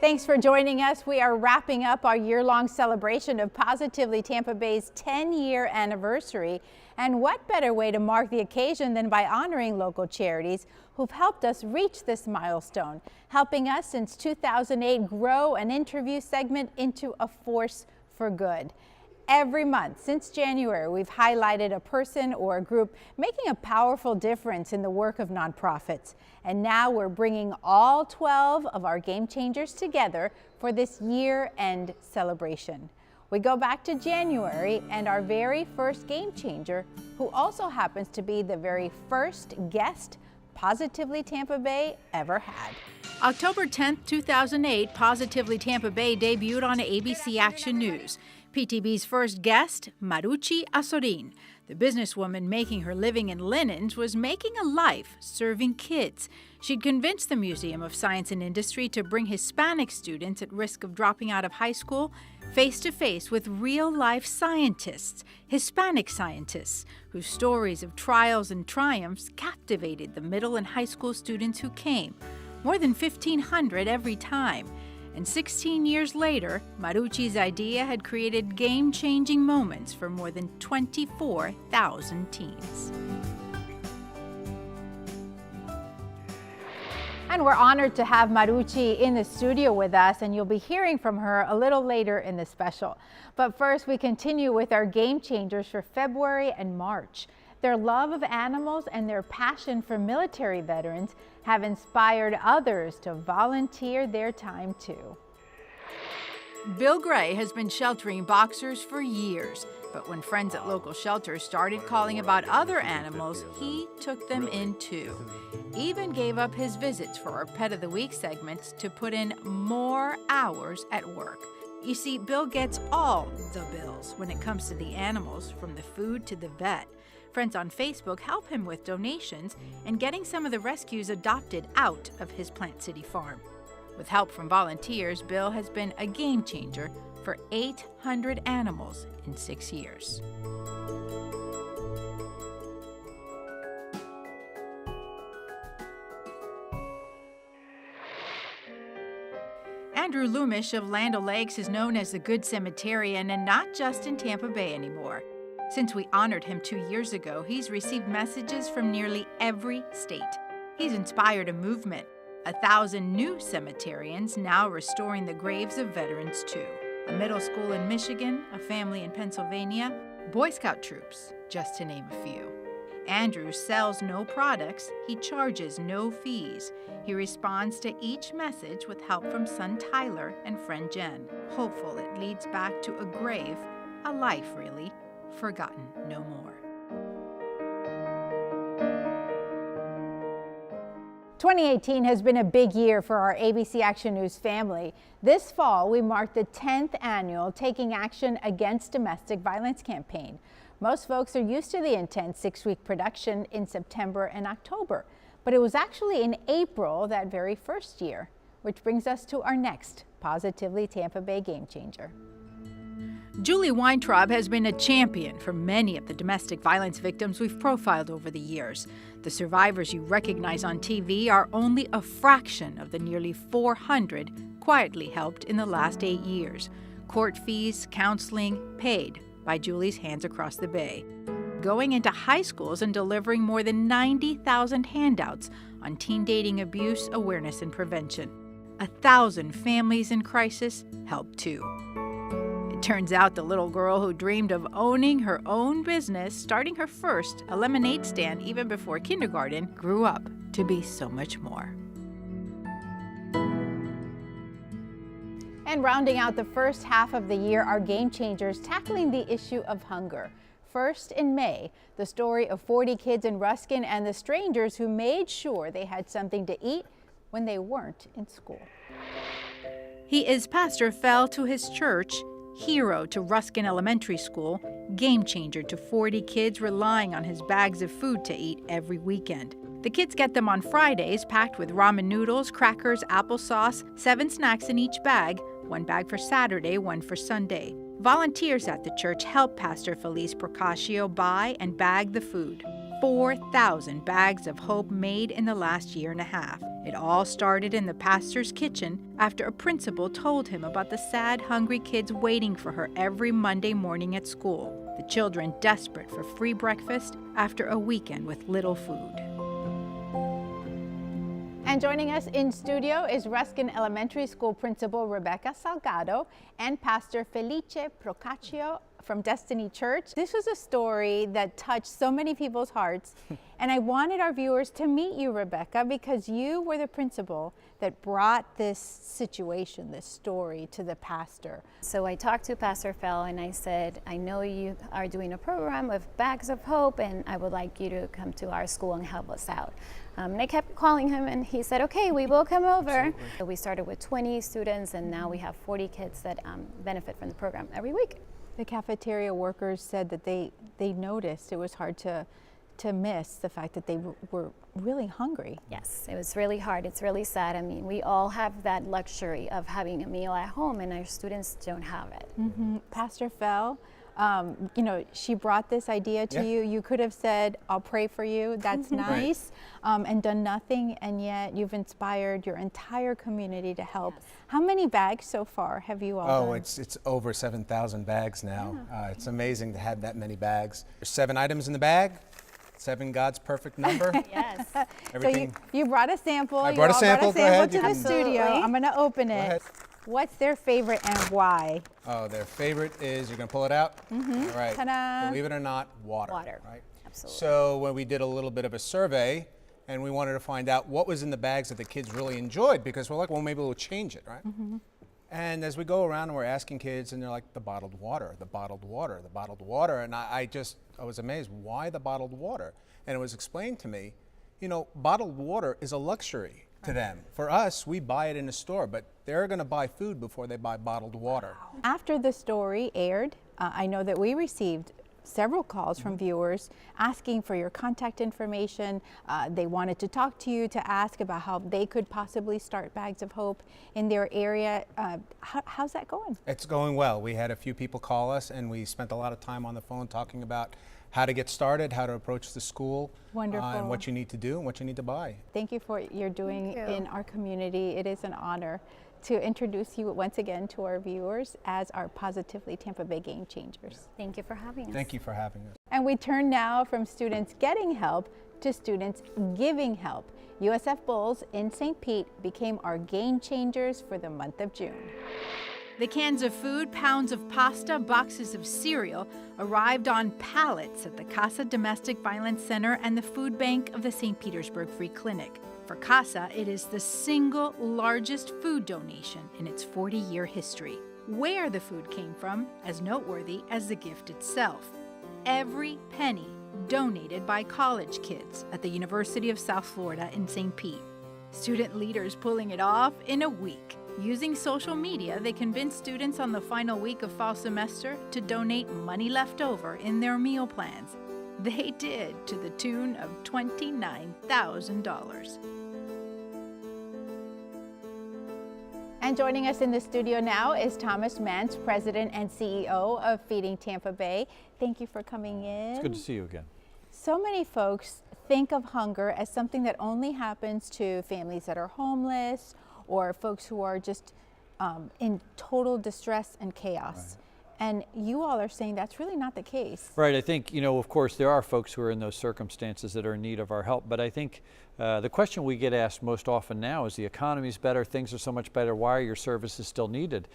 Thanks for joining us. We are wrapping up our year-long celebration of Positively Tampa Bay's 10-year anniversary. And what better way to mark the occasion than by honoring local charities who've helped us reach this milestone, helping us since 2008 grow an interview segment into a force for good. Every month since January, we've highlighted a person or a group making a powerful difference in the work of nonprofits. And now we're bringing all 12 of our Game Changers together for this year-end celebration. We go back to January and our very first Game Changer, who also happens to be the very first guest Positively Tampa Bay ever had. October 10th, 2008, Positively Tampa Bay debuted on ABC Action News. PTB's first guest, Marucci Azorin. The businesswoman making her living in linens was making a life serving kids. She'd convinced the Museum of Science and Industry to bring Hispanic students at risk of dropping out of high school face-to-face with real-life scientists, Hispanic scientists, whose stories of trials and triumphs captivated the middle and high school students who came, more than 1,500 every time. And 16 years later, Marucci's idea had created game-changing moments for more than 24,000 teens. And we're honored to have Marucci in the studio with us, and you'll be hearing from her a little later in the special. But first, we continue with our Game Changers for February and March. Their love of animals and their passion for military veterans have inspired others to volunteer their time too. Bill Gray has been sheltering boxers for years, but when friends at local shelters started calling about other animals, he took them in too. Even gave up his visits for our Pet of the Week segments to put in more hours at work. You see, Bill gets all the bills when it comes to the animals, from the food to the vet. Friends on Facebook help him with donations and getting some of the rescues adopted out of his Plant City farm. With help from volunteers, Bill has been a game changer for 800 animals in 6 years. Andrew Loomish of Land O'Lakes is known as the Good Cemeterian, and not just in Tampa Bay anymore. Since we honored him 2 years ago, he's received messages from nearly every state. He's inspired a movement, 1,000 new cemeterians now restoring the graves of veterans too. A middle school in Michigan, a family in Pennsylvania, Boy Scout troops, just to name a few. Andrew sells no products, he charges no fees. He responds to each message with help from son Tyler and friend Jen. Hopeful it leads back to a grave, a life really, forgotten no more. 2018 has been a big year for our ABC Action News family. This fall, we marked the 10th annual Taking Action Against Domestic Violence campaign. Most folks are used to the intense 6-week production in September and October, but it was actually in April that very first year, which brings us to our next Positively Tampa Bay Game Changer. Julie Weintraub has been a champion for many of the domestic violence victims we've profiled over the years. The survivors you recognize on TV are only a fraction of the nearly 400 quietly helped in the last 8 years. Court fees, counseling, paid by Julie's hands across the bay. Going into high schools and delivering more than 90,000 handouts on teen dating abuse, awareness, and prevention. 1,000 families in crisis helped too. Turns out the little girl who dreamed of owning her own business, starting her first a lemonade stand even before kindergarten, grew up to be so much more. And rounding out the first half of the year, our Game Changers tackling the issue of hunger. First in May, the story of 40 kids in Ruskin and the strangers who made sure they had something to eat when they weren't in school. He is Pastor Fell to his church, hero to Ruskin Elementary School, game changer to 40 kids relying on his bags of food to eat every weekend. The kids get them on Fridays, packed with ramen noodles, crackers, applesauce, 7 snacks in each bag, 1 bag for Saturday, 1 for Sunday. Volunteers at the church help Pastor Felice Procasio buy and bag the food. 4,000 bags of hope made in the last year and a half. It all started in the pastor's kitchen after a principal told him about the sad, hungry kids waiting for her every Monday morning at school. The children desperate for free breakfast after a weekend with little food. And joining us in studio is Ruskin Elementary School Principal Rebecca Salgado and Pastor Felice Procaccio from Destiny Church. This was a story that touched so many people's hearts, and I wanted our viewers to meet you, Rebecca, because you were the principal that brought this situation, this story, to the pastor. So I talked to Pastor Fell and I said, I know you are doing a program of Bags of Hope, and I would like you to come to our school and help us out. And I kept calling him and he said, okay, we will come over. So we started with 20 students and now we have 40 kids that benefit from the program every week. The cafeteria workers said that they noticed it was hard to miss the fact that they were really hungry. Yes, it was really hard. It's really sad. I mean, we all have that luxury of having a meal at home and our students don't have it. Mm-hmm. Pastor Fell, you know, she brought this idea to you. You could have said, I'll pray for you. That's nice. Right. And done nothing, and yet you've inspired your entire community to help. Yes. How many bags so far have you all done? It's over 7,000 bags now. Yeah. It's amazing to have that many bags. There's 7 items in the bag. 7, God's perfect number. Yes. Everything. So you brought a sample. I brought a sample. Go ahead. To the studio. I'm going to open it. Go ahead. What's their favorite and why? Oh, their favorite is, you're going to pull it out? Mm-hmm. All right. Ta-da. Believe it or not, water. Water. Right? Absolutely. So when we did a little bit of a survey, and we wanted to find out what was in the bags that the kids really enjoyed, because we're like, well, maybe we'll change it, right? Mm-hmm. And as we go around and we're asking kids, and they're like, the bottled water, the bottled water, the bottled water. And I was amazed, why the bottled water? And it was explained to me, you know, bottled water is a luxury to them. For us, we buy it in a store, but they're going to buy food before they buy bottled water. After the story aired, I know that we received several calls from viewers asking for your contact information. They wanted to talk to you to ask about how they could possibly start Bags of Hope in their area. How's that going? It's going well. We had a few people call us, and we spent a lot of time on the phone talking about how to get started, how to approach the school, and what you need to do and what you need to buy. Thank you for what you're doing in our community. It is an honor to introduce you once again to our viewers as our Positively Tampa Bay Game Changers. Thank you for having us. Thank you for having us. And we turn now from students getting help to students giving help. USF Bulls in St. Pete became our Game Changers for the month of June. The cans of food, pounds of pasta, boxes of cereal arrived on pallets at the Casa Domestic Violence Center and the food bank of the St. Petersburg Free Clinic. For Casa, it is the single largest food donation in its 40-year history. Where the food came from, as noteworthy as the gift itself. Every penny donated by college kids at the University of South Florida in St. Pete. Student leaders pulling it off in a week. Using social media, they convinced students on the final week of fall semester to donate money left over in their meal plans. They did, to the tune of $29,000. And joining us in the studio now is Thomas Mantz, President and CEO of Feeding Tampa Bay. Thank you for coming in. It's good to see you again. So many folks think of hunger as something that only happens to families that are homeless or folks who are just in total distress and chaos. Right. And you all are saying that's really not the case. Right. I think, you know, of course, there are folks who are in those circumstances that are in need of our help. But I think the question we get asked most often now is the economy's better, things are so much better, why are your services still needed?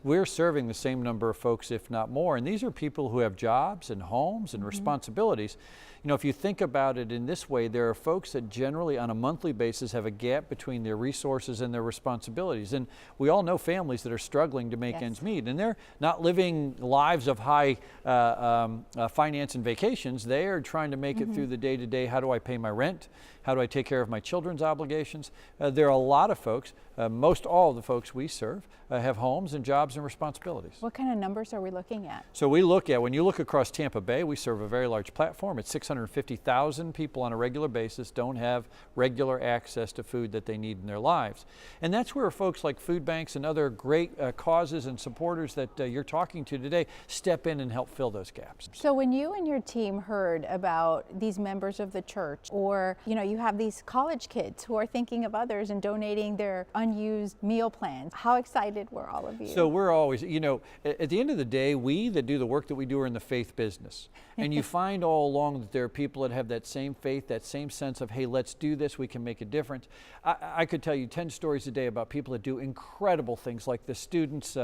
We're serving the same number of folks, if not more. And these are people who have jobs and homes and responsibilities. You know, if you think about it in this way, there are folks that generally on a monthly basis have a gap between their resources and their responsibilities. And we all know families that are struggling to make ends meet, and they're not living lives of high finance and vacations. They are trying to make it through the day-to-day. How do I pay my rent? How do I take care of my children's obligations? There are a lot of folks most all of the folks we serve have homes and jobs and responsibilities. What kind of numbers are we looking at? So we look at, when you look across Tampa Bay, we serve a very large platform. It's 650,000 people on a regular basis don't have regular access to food that they need in their lives. And that's where folks like food banks and other great causes and supporters that you're talking to today step in and help fill those gaps. So when you and your team heard about these members of the church, or you have these college kids who are thinking of others and donating their unused meal plans, how excited were all of you? So we're always, at the end of the day, we that do the work that we do are in the faith business. And you find all along that there are people that have that same faith, that same sense of, hey, let's do this, we can make a difference. I could tell you 10 stories a day about people that do incredible things, like the students.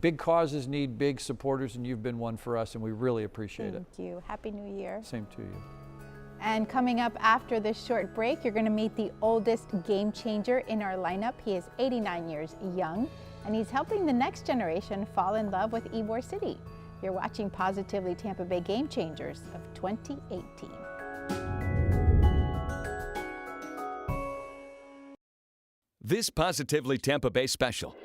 Big causes need big supporters, and you've been one for us, and we really appreciate it. Thank you. Happy New Year. Same to you. And coming up after this short break, you're going to meet the oldest game changer in our lineup. He is 89 years young, and he's helping the next generation fall in love with Ybor City. You're watching Positively Tampa Bay Game Changers of 2018. This Positively Tampa Bay special,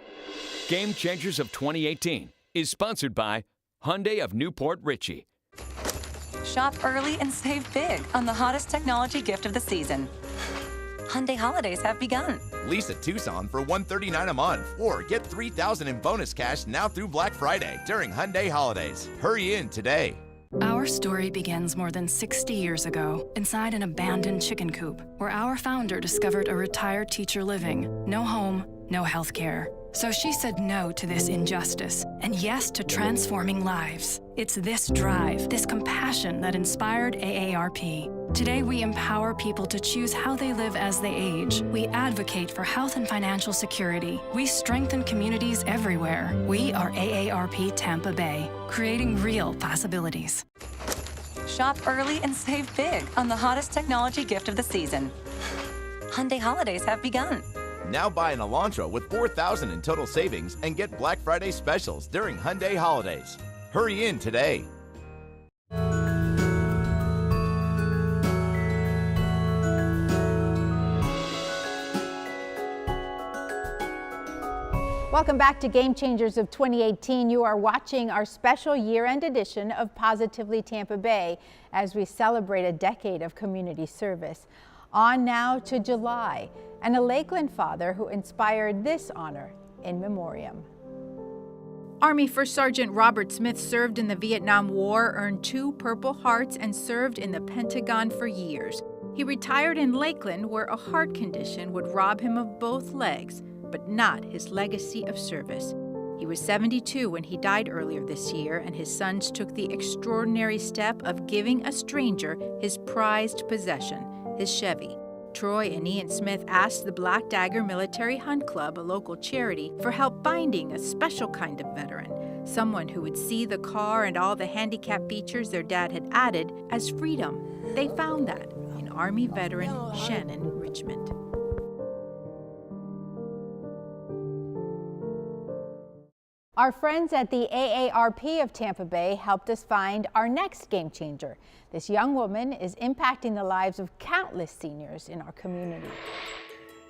Game Changers of 2018, is sponsored by Hyundai of Newport Richey. Shop early and save big on the hottest technology gift of the season. Hyundai holidays have begun. Lease a Tucson for $139 a month or get $3,000 in bonus cash now through Black Friday during Hyundai holidays. Hurry in today. Our story begins more than 60 years ago inside an abandoned chicken coop where our founder discovered a retired teacher living, no home, no health care. So she said no to this injustice and yes to transforming lives. It's this drive, this compassion that inspired AARP. Today, we empower people to choose how they live as they age. We advocate for health and financial security. We strengthen communities everywhere. We are AARP Tampa Bay, creating real possibilities. Shop early and save big on the hottest technology gift of the season. Hyundai holidays have begun. Now buy an Elantra with $4,000 in total savings and get Black Friday specials during Hyundai holidays. Hurry in today. Welcome back to Game Changers of 2018. You are watching our special year-end edition of Positively Tampa Bay as we celebrate a decade of community service. On now to July, and a Lakeland father who inspired this honor in memoriam. Army First Sergeant Robert Smith served in the Vietnam War, earned 2 Purple Hearts, and served in the Pentagon for years. He retired in Lakeland, where a heart condition would rob him of both legs, but not his legacy of service. He was 72 when he died earlier this year, and his sons took the extraordinary step of giving a stranger his prized possession, his Chevy. Troy and Ian Smith asked the Black Dagger Military Hunt Club, a local charity, for help finding a special kind of veteran, someone who would see the car and all the handicap features their dad had added as freedom. They found that in Army veteran Shannon Richmond. Our friends at the AARP of Tampa Bay helped us find our next game changer. This young woman is impacting the lives of countless seniors in our community.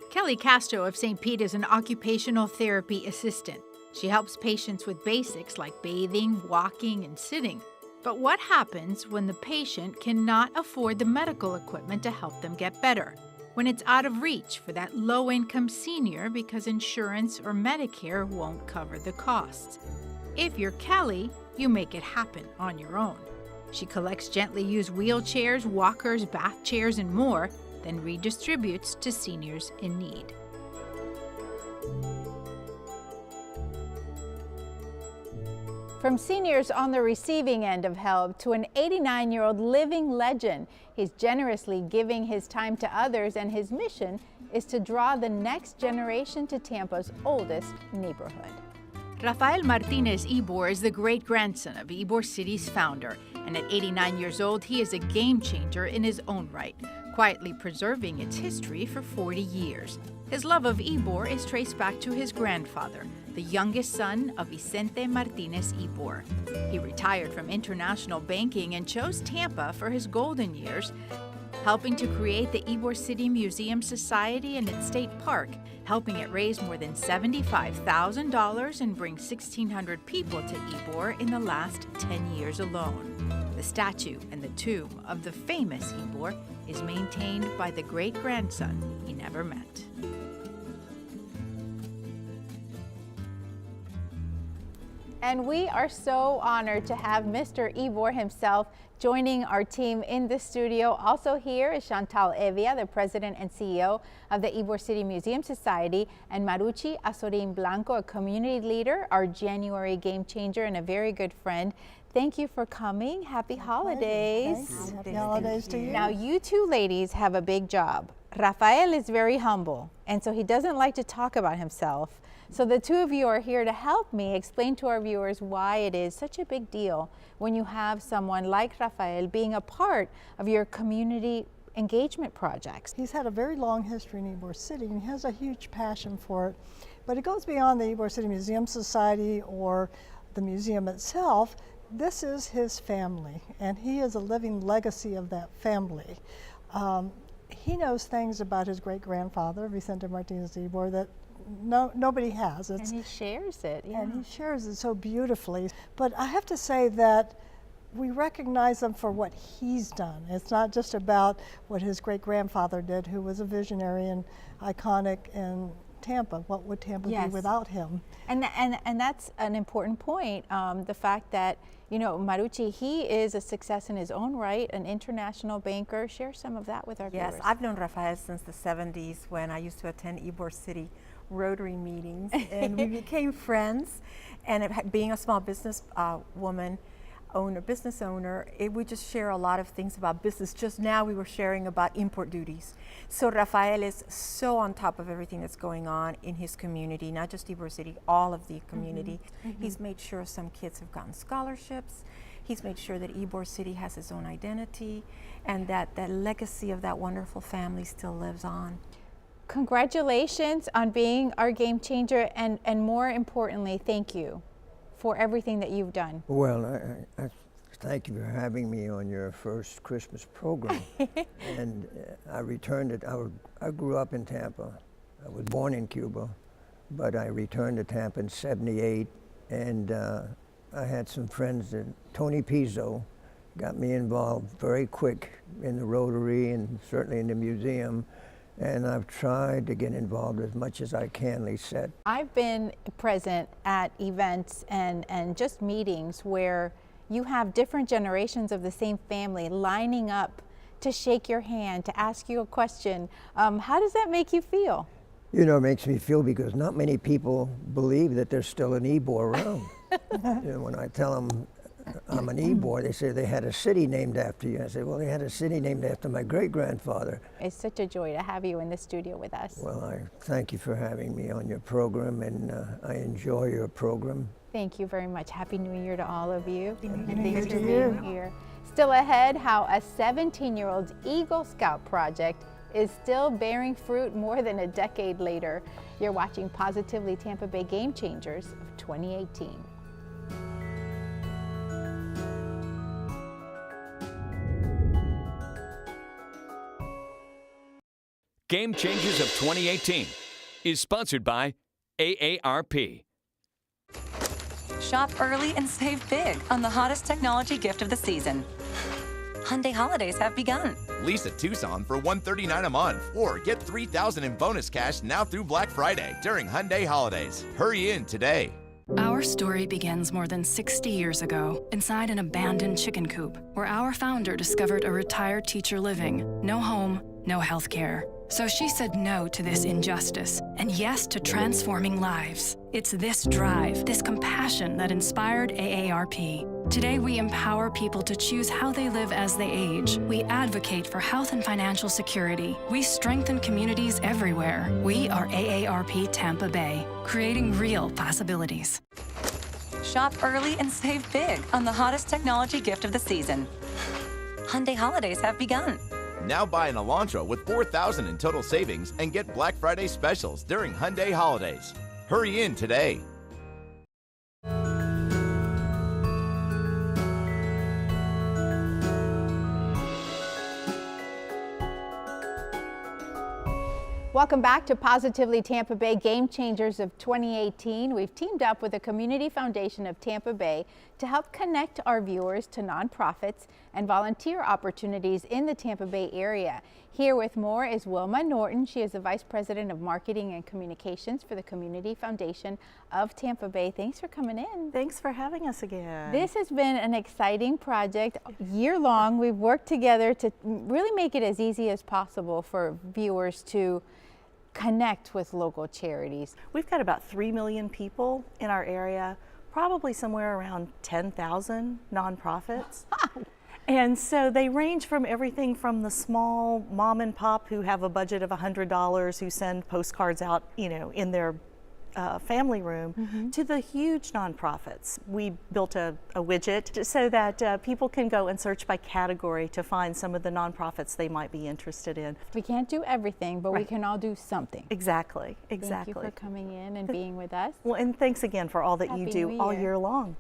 Kelly Castro of St. Pete is an occupational therapy assistant. She helps patients with basics like bathing, walking, and sitting. But what happens when the patient cannot afford the medical equipment to help them get better? When it's out of reach for that low-income senior because insurance or Medicare won't cover the costs. If you're Kelly, you make it happen on your own. She collects gently used wheelchairs, walkers, bath chairs, and more, then redistributes to seniors in need. From seniors on the receiving end of help to an 89-year-old living legend, he's generously giving his time to others, and his mission is to draw the next generation to Tampa's oldest neighborhood. Rafael Martinez Ybor is the great-grandson of Ybor City's founder, and at 89 years old, he is a game changer in his own right, quietly preserving its history for 40 years. His love of Ybor is traced back to his grandfather, the the youngest son of Vicente Martinez Ybor. He retired from international banking and chose Tampa for his golden years, helping to create the Ybor City Museum Society and its state park, helping it raise more than $75,000 and bring 1,600 people to Ybor in the last 10 years alone. The statue and the tomb of the famous Ybor is maintained by the great-grandson he never met. And we are so honored to have Mr. Ybor himself joining our team in the studio. Also here is Chantal Evia, the president and CEO of the Ybor City Museum Society, and Maruchi Azorin Blanco, a community leader, our January game changer, and a very good friend. Thank you for coming. Happy holidays. Happy holidays to you. Now, you two ladies have a big job. Rafael is very humble, and so he doesn't like to talk about himself. So the two of you are here to help me explain to our viewers why it is such a big deal when you have someone like Rafael being a part of your community engagement projects. He's had a very long history in Ybor City, and he has a huge passion for it. But it goes beyond the Ybor City Museum Society or the museum itself. This is his family, and he is a living legacy of that family. He knows things about his great-grandfather, Vicente Martinez Ybor, that nobody has. And he shares it. Yeah. And he shares it so beautifully. But I have to say that we recognize him for what he's done. It's not just about what his great-grandfather did, who was a visionary and iconic in Tampa. What would Tampa be without him? And that's an important point, the fact that, you know, Maruchi, he is a success in his own right, an international banker. Share some of that with our viewers. Yes, I've known Rafael since the 70s when I used to attend Ybor City Rotary meetings, and we became friends. And being a small business business owner, we just share a lot of things about business. Just now we were sharing about import duties. So Rafael is so on top of everything that's going on in his community, not just Ybor City, all of the community. He's made sure some kids have gotten scholarships. He's made sure that Ybor City has its own identity, and that that legacy of that wonderful family still lives on. Congratulations on being our game changer, and more importantly, thank you for everything that you've done. Well, I thank you for having me on your first Christmas program. And I returned it. I grew up in Tampa. I was born in Cuba, but I returned to Tampa in '78, and I had some friends. Tony Pizzo got me involved very quick in the Rotary and certainly in the museum. And I've tried to get involved as much as I can, Lisette. I've been present at events and just meetings where you have different generations of the same family lining up to shake your hand, to ask you a question. How does that make you feel? You know, it makes me feel because not many people believe that there's still an Ybor around. You know, when I tell them I'm an Ybor, they say they had a city named after you. I say, well, they had a city named after my great-grandfather. It's such a joy to have you in the studio with us. Well, I thank you for having me on your program, and I enjoy your program. Thank you very much. Happy New Year to all of you. Happy New Year to you. Here. Still ahead, how a 17-year-old's Eagle Scout project is still bearing fruit more than a decade later. You're watching Positively Tampa Bay Game Changers of 2018. Game Changers of 2018 is sponsored by AARP. Shop early and save big on the hottest technology gift of the season. Hyundai holidays have begun. Lease a Tucson for $139 a month, or get $3,000 in bonus cash now through Black Friday during Hyundai holidays. Hurry in today. Our story begins more than 60 years ago inside an abandoned chicken coop where our founder discovered a retired teacher living, no home, no health care. So she said no to this injustice and yes to transforming lives. It's this drive, this compassion that inspired AARP. Today, we empower people to choose how they live as they age. We advocate for health and financial security. We strengthen communities everywhere. We are AARP Tampa Bay, creating real possibilities. Shop early and save big on the hottest technology gift of the season. Hyundai holidays have begun. Now buy an Elantra with $4,000 in total savings and get Black Friday specials during Hyundai holidays. Hurry in today. Welcome back to Positively Tampa Bay Game Changers of 2018. We've teamed up with the Community Foundation of Tampa Bay to help connect our viewers to nonprofits and volunteer opportunities in the Tampa Bay area. Here with more is Wilma Norton. She is the Vice President of Marketing and Communications for the Community Foundation of Tampa Bay. Thanks for coming in. Thanks for having us again. This has been an exciting project, year-long. We've worked together to really make it as easy as possible for viewers to connect with local charities. We've got about 3 million people in our area, probably somewhere around 10,000 nonprofits. And so they range from everything from the small mom and pop who have a budget of $100 who send postcards out, in their family room, to the huge nonprofits. We built a widget so that people can go and search by category to find some of the nonprofits they might be interested in. We can't do everything, but we can all do something. Exactly. Thank you for coming in and being with us. Well, and thanks again for all that you do all year long.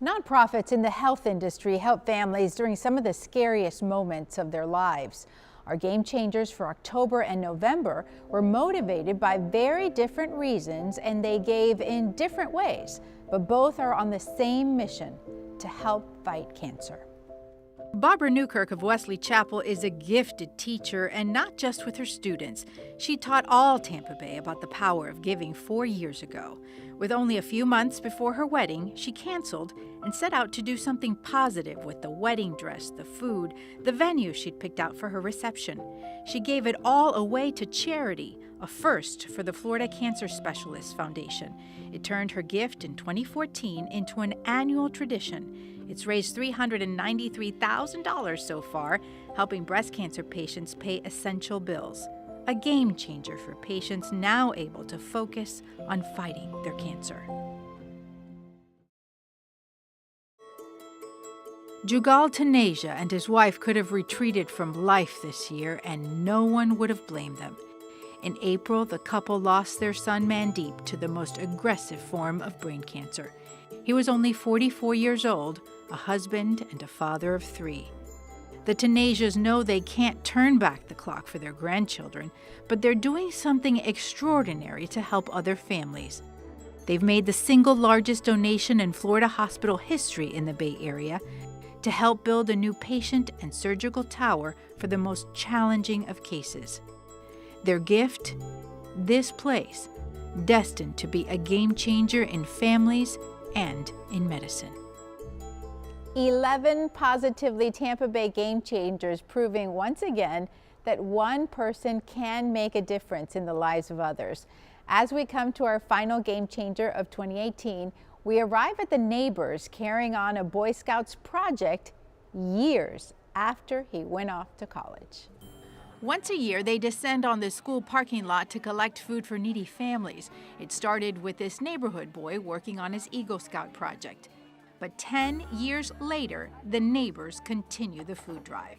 Nonprofits in the health industry help families during some of the scariest moments of their lives. Our Game Changers for October and November were motivated by very different reasons, and they gave in different ways, but both are on the same mission: to help fight cancer. Barbara Newkirk of Wesley Chapel is a gifted teacher, and not just with her students. She taught all Tampa Bay about the power of giving 4 years ago. With only a few months before her wedding, she canceled and set out to do something positive with the wedding dress, the food, the venue she'd picked out for her reception. She gave it all away to charity, a first for the Florida Cancer Specialists Foundation. It turned her gift in 2014 into an annual tradition. It's raised $393,000 so far, helping breast cancer patients pay essential bills. A game changer for patients now able to focus on fighting their cancer. Jugal Taneja and his wife could have retreated from life this year, and no one would have blamed them. In April, the couple lost their son Mandeep to the most aggressive form of brain cancer. He was only 44 years old, a husband and a father of 3. The Tanejas know they can't turn back the clock for their grandchildren, but they're doing something extraordinary to help other families. They've made the single largest donation in Florida hospital history in the Bay Area to help build a new patient and surgical tower for the most challenging of cases. Their gift? This place, destined to be a game changer in families and in medicine. 11 Positively Tampa Bay Game Changers, proving once again that one person can make a difference in the lives of others. As we come to our final Game Changer of 2018, we arrive at the neighbors carrying on a Boy Scouts project years after he went off to college. Once a year, they descend on the school parking lot to collect food for needy families. It started with this neighborhood boy working on his Eagle Scout project. But 10 years later, the neighbors continue the food drive.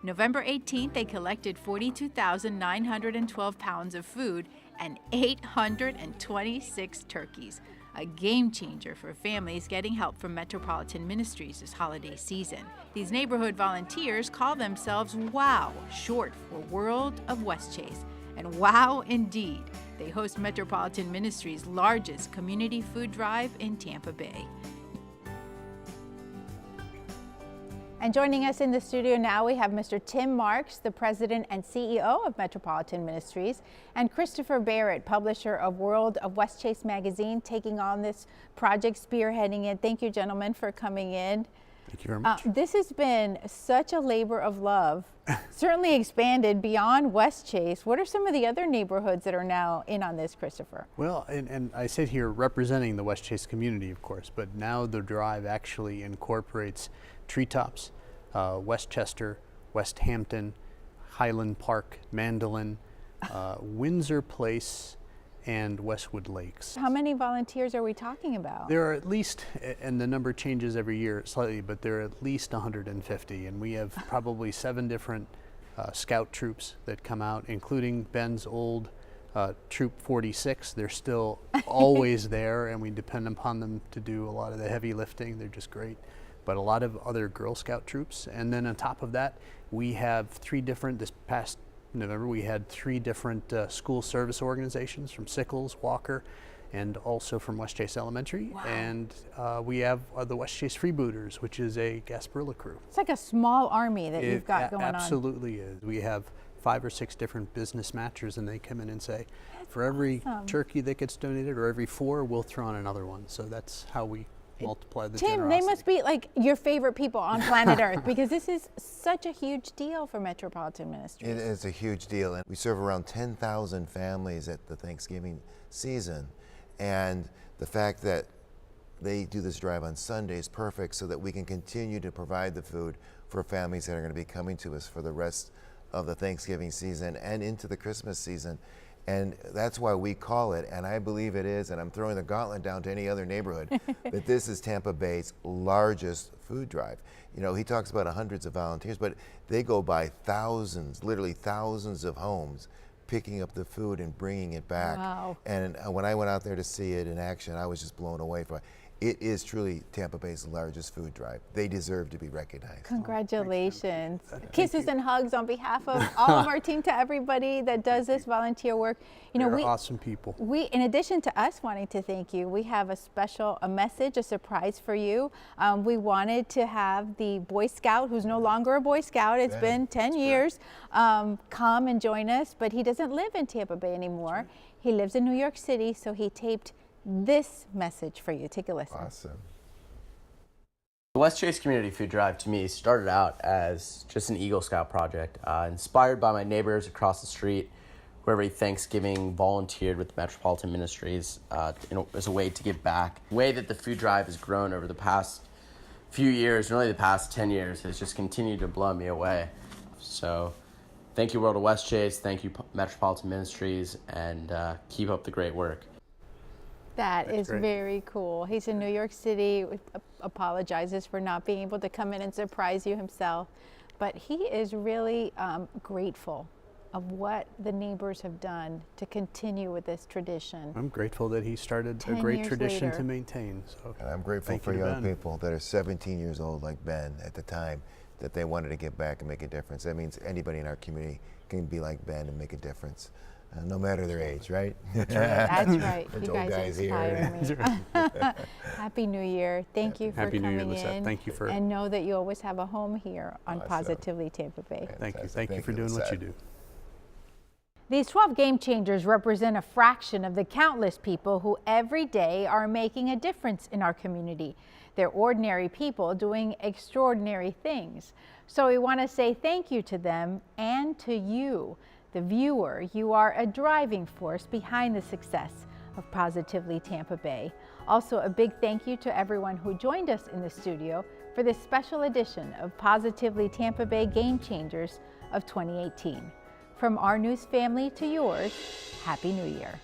November 18th, they collected 42,912 pounds of food and 826 turkeys. A game changer for families getting help from Metropolitan Ministries this holiday season. These neighborhood volunteers call themselves WOW, short for World of Westchase. And wow, indeed, they host Metropolitan Ministries' largest community food drive in Tampa Bay. And joining us in the studio now, we have Mr. Tim Marks, the President and CEO of Metropolitan Ministries, and Christopher Barrett, publisher of World of Westchase magazine, taking on this project, spearheading it. Thank you, gentlemen, for coming in. Thank you very much. This has been such a labor of love, certainly expanded beyond Westchase. What are some of the other neighborhoods that are now in on this, Christopher? Well, and I sit here representing the Westchase community, of course, but now the drive actually incorporates Treetops, Westchester, West Hampton, Highland Park, Mandolin, Windsor Place, and Westwood Lakes. How many volunteers are we talking about? There are at least, and the number changes every year slightly, but there are at least 150, and we have probably 7 different scout troops that come out, including Ben's old Troop 46. They're still always there, and we depend upon them to do a lot of the heavy lifting. They're just great. But a lot of other Girl Scout troops. And then on top of that, we have 3 different, this past November, we had 3 different school service organizations from Sickles, Walker, and also from West Chase Elementary. Wow. And we have the West Chase Freebooters, which is a Gasparilla crew. It's like a small army that you've got going on. Absolutely is. We have 5 or 6 different business matchers, and they come in and say, for every turkey that gets donated or every 4, we'll throw on another one. So that's how we multiply the Tim, generosity. they must be like your favorite people on planet Earth, because this is such a huge deal for Metropolitan Ministries. It is a huge deal, and we serve around 10,000 families at the Thanksgiving season, and the fact that they do this drive on Sunday is perfect so that we can continue to provide the food for families that are going to be coming to us for the rest of the Thanksgiving season and into the Christmas season. And that's why we call it, and I believe it is, and I'm throwing the gauntlet down to any other neighborhood, that this is Tampa Bay's largest food drive. You know, he talks about hundreds of volunteers, but they go by thousands, literally thousands of homes, picking up the food and bringing it back. Wow. And when I went out there to see it in action, I was just blown away from it. It is truly Tampa Bay's largest food drive. They deserve to be recognized. Congratulations. Kisses and hugs on behalf of all of our team to everybody that does this volunteer work. You know, They're awesome people. We, in addition to us wanting to thank you, we have a message, a surprise for you. We wanted to have the Boy Scout, who's no longer a Boy Scout, it's been 10 years, come and join us, but he doesn't live in Tampa Bay anymore. He lives in New York City, so he taped this message for you. Take a listen. Awesome. The West Chase Community Food Drive to me started out as just an Eagle Scout project, inspired by my neighbors across the street, who every Thanksgiving volunteered with the Metropolitan Ministries as a way to give back. The way that the food drive has grown over the past few years, really the past 10 years, has just continued to blow me away. So thank you, World of West Chase, thank you, Metropolitan Ministries, and keep up the great work. That is very cool. He's in New York City, apologizes for not being able to come in and surprise you himself, but he is really grateful of what the neighbors have done to continue with this tradition. I'm grateful that he started a great tradition later to maintain. So and I'm grateful for young people that are 17 years old like Ben at the time, that they wanted to give back and make a difference. That means anybody in our community can be like Ben and make a difference. No matter their age, right? That's right. Bunch You of old guys guys inspire here. me. Happy New Year. Thank you for Happy coming New Year, Lisette. in. Thank you for. And know that you always have a home here on Positively Tampa Bay. Thank you. Thank you for doing what you do. These 12 Game Changers represent a fraction of the countless people who every day are making a difference in our community. They're ordinary people doing extraordinary things. So we want to say thank you to them and to you, the viewer. You are a driving force behind the success of Positively Tampa Bay. Also, a big thank you to everyone who joined us in the studio for this special edition of Positively Tampa Bay Game Changers of 2018. From our news family to yours, Happy New Year.